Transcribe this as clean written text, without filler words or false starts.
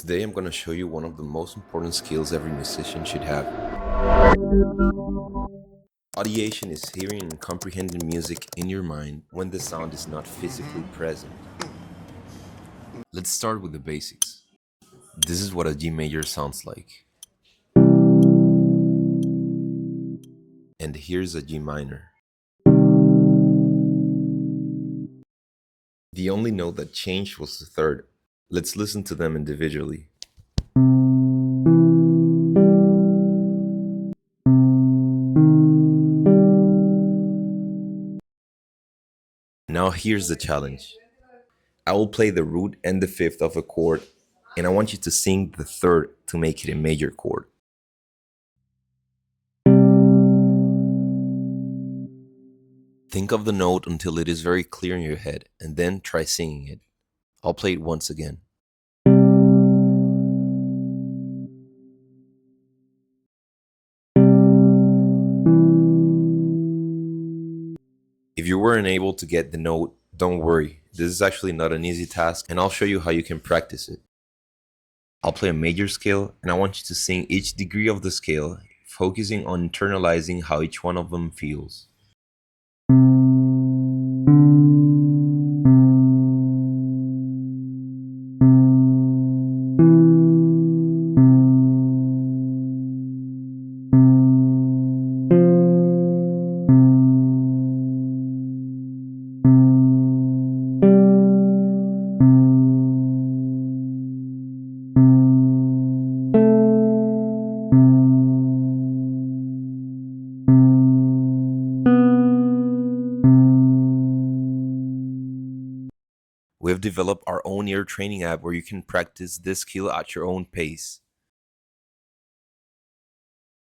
Today I'm going to show you one of the most important skills every musician should have. Audiation is hearing and comprehending music in your mind when the sound is not physically present. Let's start with the basics. This is what a G major sounds like. And here's a G minor. The only note that changed was the third. Let's listen to them individually. Now here's the challenge. I will play the root and the fifth of a chord, and I want you to sing the third to make it a major chord. Think of the note until it is very clear in your head, and then try singing it. I'll play it once again. If you weren't able to get the note, don't worry. This is actually not an easy task, and I'll show you how you can practice it. I'll play a major scale, and I want you to sing each degree of the scale, focusing on internalizing how each one of them feels. We have developed our own ear training app where you can practice this skill at your own pace.